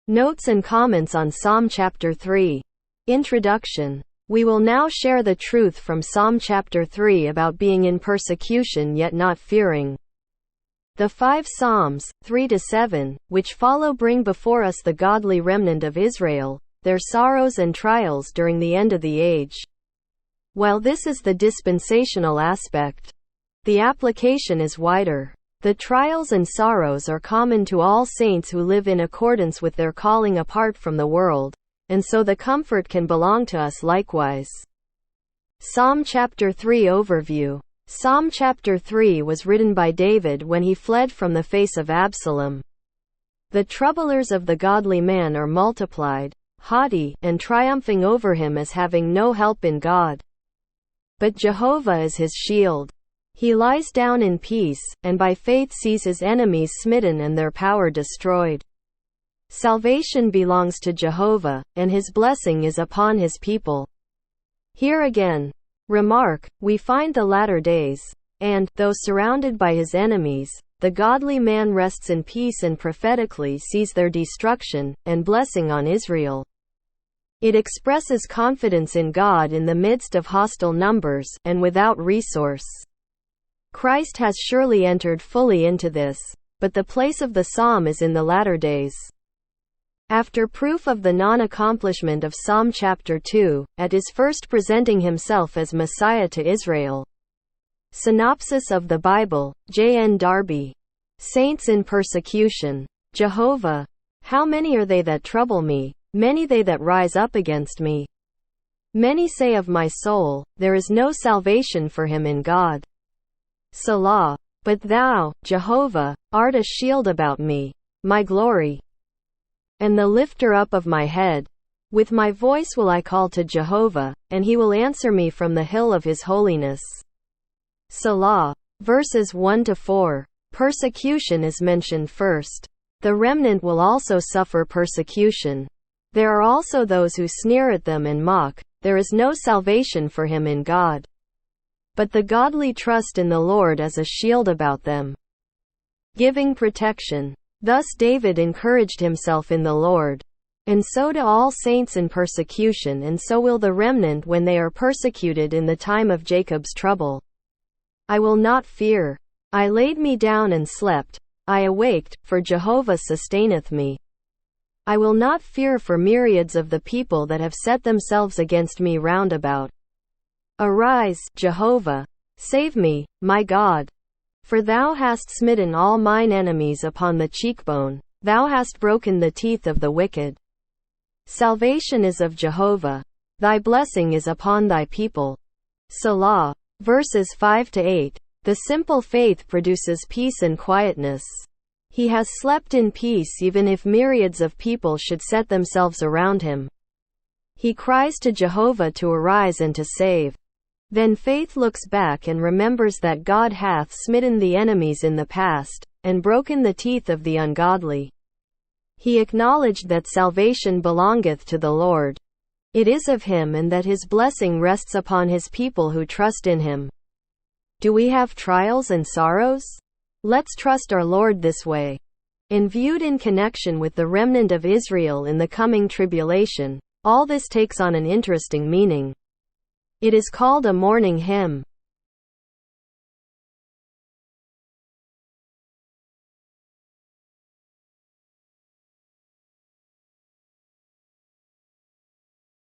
Notes and comments on Psalm chapter 3. Introduction. We will now share the truth from Psalm chapter 3 about being in persecution yet not fearing. The 5 Psalms, 3-7, which follow bring before us the godly remnant of Israel, their sorrows and trials during the end of the age. While this is the dispensational aspect, the application is wider. The trials and sorrows are common to all saints who live in accordance with their calling apart from the world, and so the comfort can belong to us likewise. Psalm chapter 3 Overview. Psalm chapter 3 was written by David when he fled from the face of Absalom. The troublers of the godly man are multiplied, haughty, and triumphing over him as having no help in God. But Jehovah is his shield. He lies down in peace, and by faith sees his enemies smitten and their power destroyed. Salvation belongs to Jehovah, and his blessing is upon his people. Here again, remark, we find the latter days, and, though surrounded by his enemies, the godly man rests in peace and prophetically sees their destruction, and blessing on Israel. It expresses confidence in God in the midst of hostile numbers, and without resource. Christ has surely entered fully into this, but the place of the psalm is in the latter days. After proof of the non-accomplishment of Psalm chapter 2, at his first presenting himself as Messiah to Israel. Synopsis of the Bible, J. N. Darby. Saints in persecution. Jehovah, how many are they that trouble me? Many they that rise up against me. Many say of my soul, there is no salvation for him in God. Selah. But thou, Jehovah, art a shield about me, my glory, and the lifter up of my head. With my voice will I call to Jehovah, and he will answer me from the hill of his holiness. Selah. Verses 1-4. Persecution is mentioned first. The remnant will also suffer persecution. There are also those who sneer at them and mock, there is no salvation for him in God. But the godly trust in the Lord as a shield about them, giving protection. Thus David encouraged himself in the Lord. And so do all saints in persecution, and so will the remnant when they are persecuted in the time of Jacob's trouble. I will not fear. I laid me down and slept. I awaked, for Jehovah sustaineth me. I will not fear for myriads of the people that have set themselves against me round about. Arise, Jehovah. Save me, my God. For thou hast smitten all mine enemies upon the cheekbone, thou hast broken the teeth of the wicked. Salvation is of Jehovah. Thy blessing is upon thy people. Selah. Verses 5-8. The simple faith produces peace and quietness. He has slept in peace even if myriads of people should set themselves around him. He cries to Jehovah to arise and to save. Then faith looks back and remembers that God hath smitten the enemies in the past, and broken the teeth of the ungodly. He acknowledged that salvation belongeth to the Lord. It is of him, and that his blessing rests upon his people who trust in him. Do we have trials and sorrows? Let's trust our Lord this way. And viewed in connection with the remnant of Israel in the coming tribulation, all this takes on an interesting meaning. It is called a mourning hymn.